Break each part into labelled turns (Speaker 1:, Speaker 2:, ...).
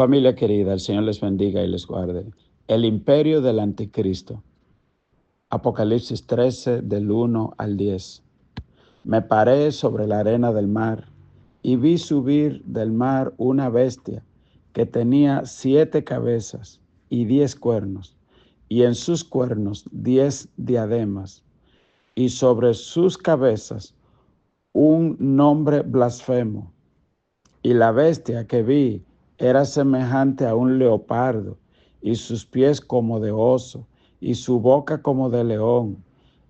Speaker 1: Familia querida, el Señor les bendiga y les guarde. El imperio del anticristo. Apocalipsis 13, del 1 al 10. Me paré sobre la arena del mar y vi subir del mar una bestia que tenía 7 cabezas y 10 cuernos, y en sus cuernos 10 diademas, y sobre sus cabezas un nombre blasfemo. Y la bestia que vi era semejante a un leopardo, y sus pies como de oso, y su boca como de león.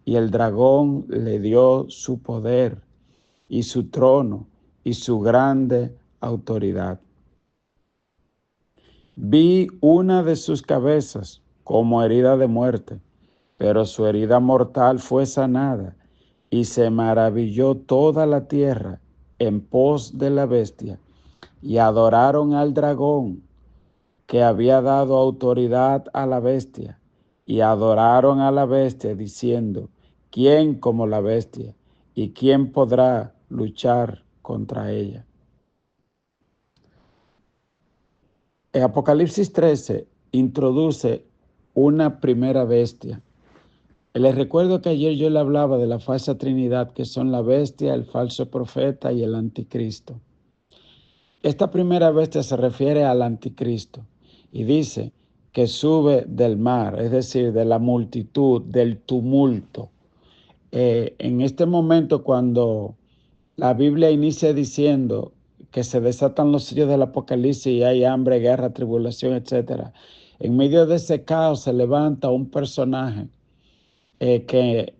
Speaker 1: Y el dragón le dio su poder, y su trono, y su grande autoridad. Vi una de sus cabezas como herida de muerte, pero su herida mortal fue sanada, y se maravilló toda la tierra en pos de la bestia, y adoraron al dragón que había dado autoridad a la bestia, y adoraron a la bestia diciendo: ¿quién como la bestia? ¿Y quién podrá luchar contra ella? El Apocalipsis 13 introduce una primera bestia. Les recuerdo que ayer yo le hablaba de la falsa trinidad, que son la bestia, el falso profeta y el anticristo. Esta primera bestia se refiere al anticristo y dice que sube del mar, es decir, de la multitud, del tumulto. En este momento, cuando la Biblia inicia diciendo que se desatan los sellos del Apocalipsis y hay hambre, guerra, tribulación, etc., en medio de ese caos se levanta un personaje que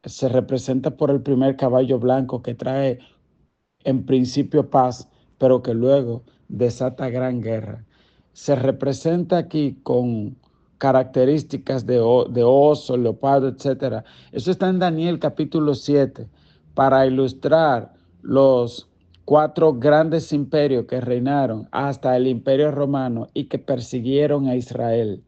Speaker 1: se representa por el primer caballo blanco, que trae en principio paz, pero que luego desata gran guerra. Se representa aquí con características de oso, leopardo, etc. Eso está en Daniel capítulo 7, para ilustrar los 4 grandes imperios que reinaron hasta el imperio romano y que persiguieron a Israel.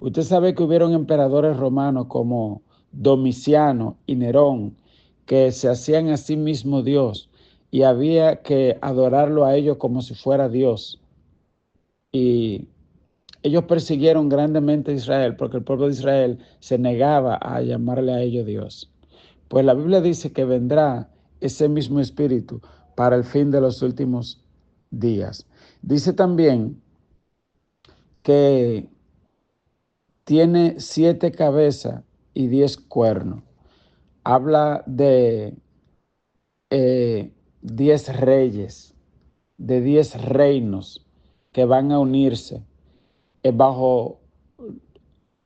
Speaker 1: Usted sabe que hubieron emperadores romanos como Domiciano y Nerón, que se hacían a sí mismo Dios, y había que adorarlo a ellos como si fuera Dios. Y ellos persiguieron grandemente a Israel porque el pueblo de Israel se negaba a llamarle a ellos Dios. Pues la Biblia dice que vendrá ese mismo espíritu para el fin de los últimos días. Dice también que tiene 7 cabezas y 10 cuernos. Habla de 10 reyes, de 10 reinos que van a unirse, bajo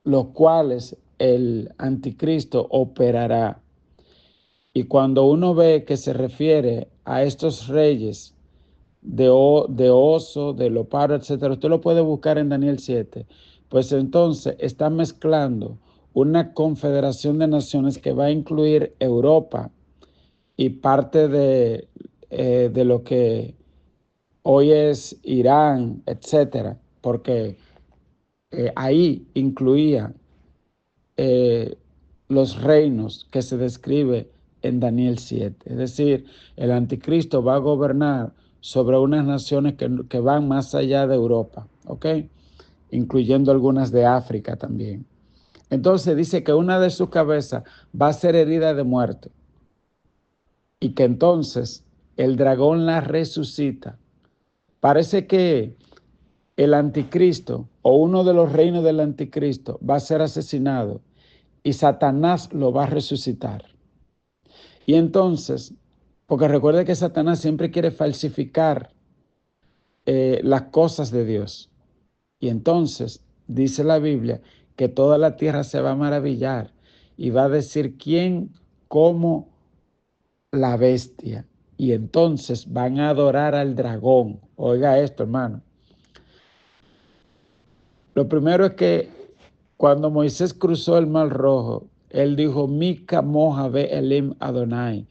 Speaker 1: los cuales el anticristo operará. Y cuando uno ve que se refiere a estos reyes de oso, de leopardo, etcétera, usted lo puede buscar en Daniel 7, pues entonces está mezclando una confederación de naciones que va a incluir Europa y parte de lo que hoy es Irán, etcétera, porque ahí incluía eh, los reinos que se describe en Daniel 7. Es decir, el anticristo va a gobernar sobre unas naciones que van más allá de Europa, ¿ok? Incluyendo algunas de África también. Entonces dice que una de sus cabezas va a ser herida de muerte y que entonces el dragón la resucita. Parece que el anticristo o uno de los reinos del anticristo va a ser asesinado y Satanás lo va a resucitar. Y entonces, porque recuerde que Satanás siempre quiere falsificar las cosas de Dios. Y entonces dice la Biblia que toda la tierra se va a maravillar y va a decir: ¿quién como la bestia? Y entonces van a adorar al dragón. Oiga esto, hermano. Lo primero es que cuando Moisés cruzó el Mar Rojo, él dijo: Mika moja ve elim Adonai,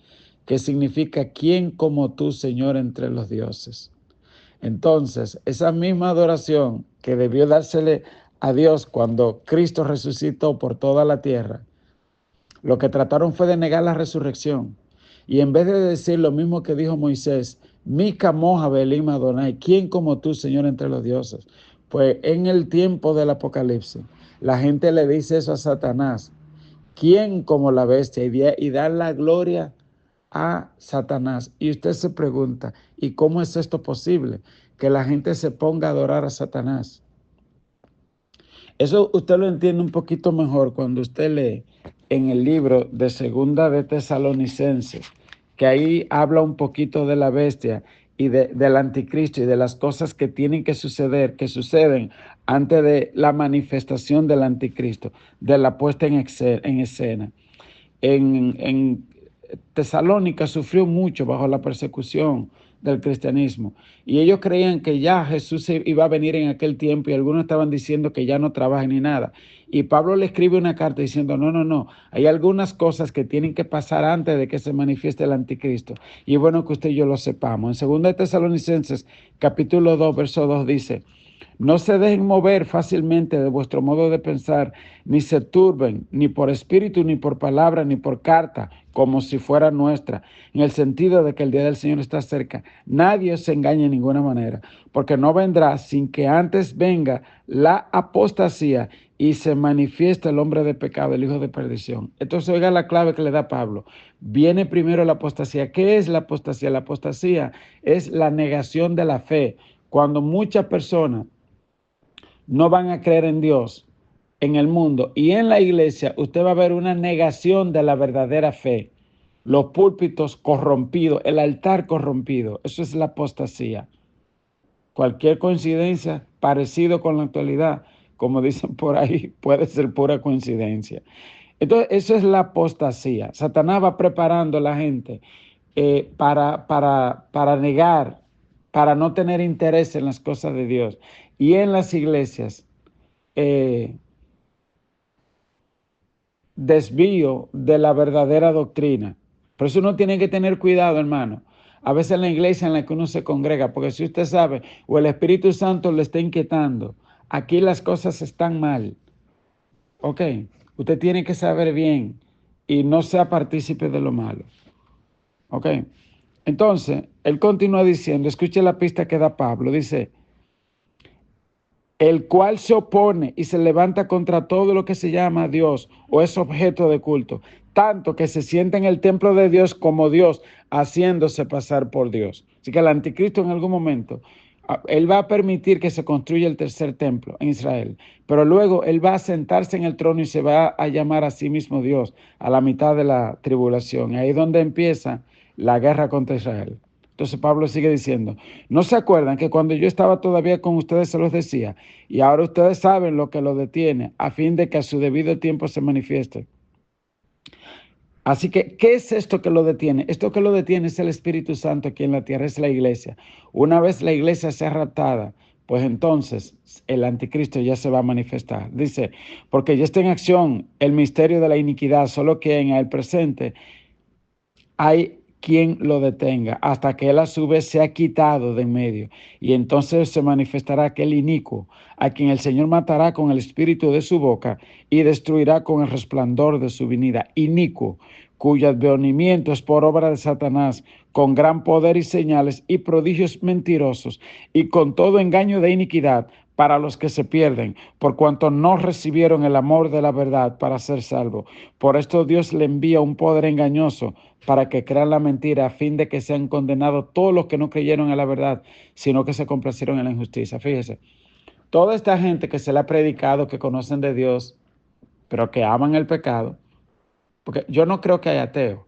Speaker 1: que significa ¿quién como tú, Señor, entre los dioses? Entonces, esa misma adoración que debió dársele a Dios cuando Cristo resucitó por toda la tierra, lo que trataron fue de negar la resurrección. Y en vez de decir lo mismo que dijo Moisés, Mica moja belim Adonai, ¿quién como tú, Señor, entre los dioses? Pues en el tiempo del Apocalipsis, la gente le dice eso a Satanás. ¿Quién como la bestia? Y da la gloria a Satanás. Y usted se pregunta, ¿y cómo es esto posible? Que la gente se ponga a adorar a Satanás. Eso usted lo entiende un poquito mejor cuando usted lee en el libro de Segunda de Tesalonicenses, que ahí habla un poquito de la bestia y del anticristo y de las cosas que tienen que suceder, que suceden antes de la manifestación del anticristo, de la puesta en escena. En Tesalónica sufrió mucho bajo la persecución del cristianismo y ellos creían que ya Jesús iba a venir en aquel tiempo y algunos estaban diciendo que ya no trabaja ni nada. Y Pablo le escribe una carta diciendo, no, hay algunas cosas que tienen que pasar antes de que se manifieste el anticristo. Y es bueno que usted y yo lo sepamos. En 2 Tesalonicenses capítulo 2, verso 2 dice, no se dejen mover fácilmente de vuestro modo de pensar, ni se turben, ni por espíritu, ni por palabra, ni por carta, como si fuera nuestra, en el sentido de que el día del Señor está cerca. Nadie os engañe de ninguna manera, porque no vendrá sin que antes venga la apostasía y se manifiesta el hombre de pecado, el hijo de perdición. Entonces, oiga la clave que le da Pablo. Viene primero la apostasía. ¿Qué es la apostasía? La apostasía es la negación de la fe. Cuando muchas personas no van a creer en Dios, en el mundo y en la iglesia, usted va a ver una negación de la verdadera fe. Los púlpitos corrompidos, el altar corrompido, eso es la apostasía. Cualquier coincidencia parecido con la actualidad, como dicen por ahí, puede ser pura coincidencia. Entonces, eso es la apostasía. Satanás va preparando a la gente para negar, para no tener interés en las cosas de Dios. Y en las iglesias, eh, desvío de la verdadera doctrina. Por eso uno tiene que tener cuidado, hermano. A veces en la iglesia en la que uno se congrega, porque si usted sabe, o el Espíritu Santo le está inquietando, aquí las cosas están mal. Ok, usted tiene que saber bien y no sea partícipe de lo malo. Ok, entonces, él continúa diciendo, escuche la pista que da Pablo, dice, el cual se opone y se levanta contra todo lo que se llama Dios o es objeto de culto, tanto que se sienta en el templo de Dios como Dios, haciéndose pasar por Dios. Así que el anticristo en algún momento, él va a permitir que se construya el tercer templo en Israel, pero luego él va a sentarse en el trono y se va a llamar a sí mismo Dios a la mitad de la tribulación. Y ahí es donde empieza la guerra contra Israel. Entonces Pablo sigue diciendo, ¿no se acuerdan que cuando yo estaba todavía con ustedes se los decía? Y ahora ustedes saben lo que lo detiene, a fin de que a su debido tiempo se manifieste. Así que, ¿qué es esto que lo detiene? Esto que lo detiene es el Espíritu Santo aquí en la tierra, es la iglesia. Una vez la iglesia sea raptada, pues entonces el anticristo ya se va a manifestar. Dice, porque ya está en acción el misterio de la iniquidad, solo que en el presente hay quien lo detenga hasta que él a su vez sea quitado de en medio. Y entonces se manifestará aquel inicuo, a quien el Señor matará con el espíritu de su boca y destruirá con el resplandor de su venida. Inicuo, cuyo advenimiento es por obra de Satanás, con gran poder y señales y prodigios mentirosos, y con todo engaño de iniquidad para los que se pierden, por cuanto no recibieron el amor de la verdad para ser salvos. Por esto Dios le envía un poder engañoso para que crean la mentira, a fin de que sean condenados todos los que no creyeron en la verdad, sino que se complacieron en la injusticia. Fíjese, toda esta gente que se le ha predicado, que conocen de Dios, pero que aman el pecado, porque yo no creo que haya ateos,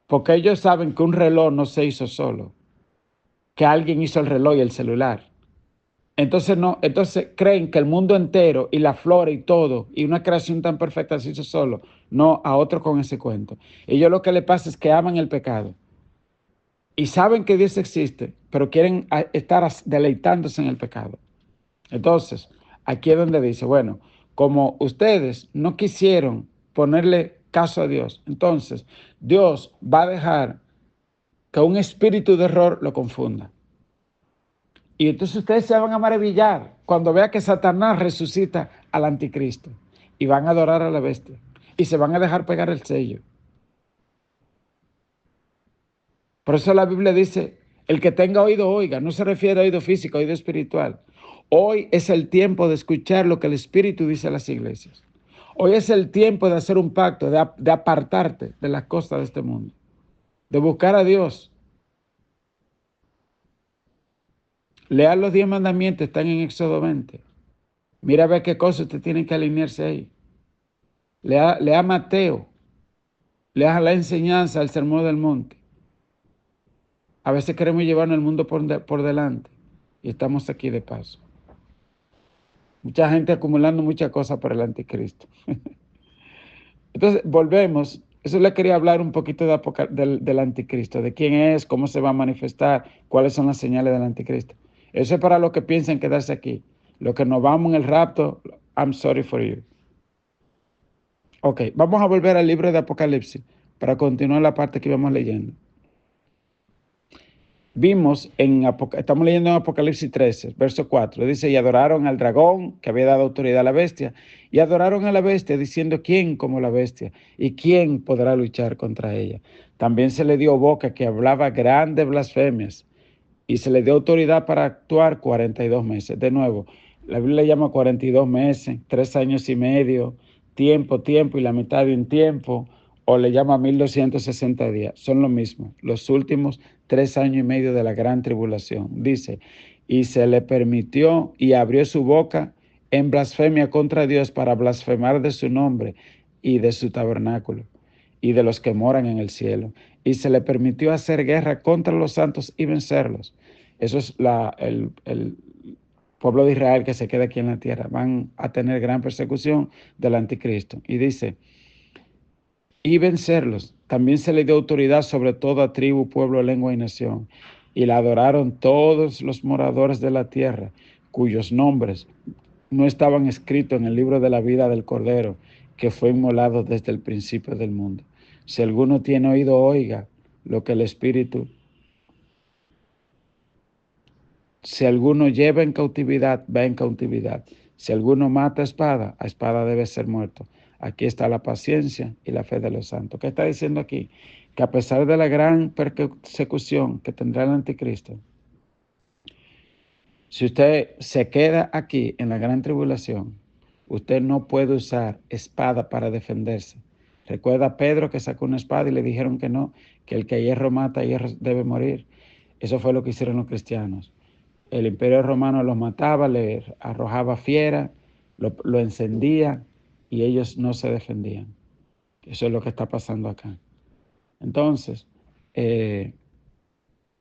Speaker 1: porque ellos saben que un reloj no se hizo solo, que alguien hizo el reloj y el celular. Entonces no, entonces creen que el mundo entero y la flora y todo, y una creación tan perfecta se hizo solo. No, a otro con ese cuento. Ellos lo que le pasa es que aman el pecado y saben que Dios existe, pero quieren estar deleitándose en el pecado. Entonces, aquí es donde dice, bueno, como ustedes no quisieron ponerle caso a Dios, entonces Dios va a dejar que un espíritu de error lo confunda. Y entonces ustedes se van a maravillar cuando vean que Satanás resucita al anticristo y van a adorar a la bestia y se van a dejar pegar el sello. Por eso la Biblia dice, El que tenga oído, oiga. No se refiere a oído físico, a oído espiritual. Hoy es el tiempo de escuchar lo que el Espíritu dice a las iglesias. Hoy es el tiempo de hacer un pacto, de apartarte de las cosas de este mundo, de buscar a Dios. Lean los 10 mandamientos, están en Éxodo 20. Mira a ver qué cosas usted tiene que alinearse ahí. Lea Mateo, lea la enseñanza, el sermón del monte. A veces queremos llevarnos el mundo por delante y estamos aquí de paso. Mucha gente acumulando muchas cosas por el anticristo. Entonces, volvemos. Eso le quería hablar un poquito del anticristo, de quién es, cómo se va a manifestar, cuáles son las señales del anticristo. Eso es para los que piensan quedarse aquí. Los que nos vamos en el rapto, I'm sorry for you. Ok, vamos a volver al libro de Apocalipsis para continuar la parte que íbamos leyendo. Estamos leyendo en Apocalipsis 13, verso 4, dice, y adoraron al dragón que había dado autoridad a la bestia, y adoraron a la bestia diciendo, ¿quién como la bestia? ¿Y quién podrá luchar contra ella? También se le dio boca que hablaba grandes blasfemias, y se le dio autoridad para actuar 42 meses. De nuevo, la Biblia llama 42 meses, 3 años y medio, tiempo y la mitad de un tiempo, o le llama 1260 días. Son lo mismo, los últimos 3 años y medio de la gran tribulación. Dice, y se le permitió y abrió su boca en blasfemia contra Dios para blasfemar de su nombre y de su tabernáculo y de los que moran en el cielo. Y se le permitió hacer guerra contra los santos y vencerlos. Eso es el pueblo de Israel que se queda aquí en la tierra. Van a tener gran persecución del anticristo. Y dice, y vencerlos. También se le dio autoridad sobre toda tribu, pueblo, lengua y nación. Y la adoraron todos los moradores de la tierra, cuyos nombres no estaban escritos en el libro de la vida del Cordero, que fue inmolado desde el principio del mundo. Si alguno tiene oído, oiga lo que el Espíritu. Si alguno lleva en cautividad, va en cautividad. Si alguno mata a espada debe ser muerto. Aquí está la paciencia y la fe de los santos. ¿Qué está diciendo aquí? Que a pesar de la gran persecución que tendrá el anticristo, si usted se queda aquí en la gran tribulación, usted no puede usar espada para defenderse. Recuerda a Pedro que sacó una espada y le dijeron que no, que el que a hierro mata, a hierro debe morir. Eso fue lo que hicieron los cristianos. El imperio romano los mataba, le arrojaba fiera, lo encendía y ellos no se defendían. Eso es lo que está pasando acá. Entonces,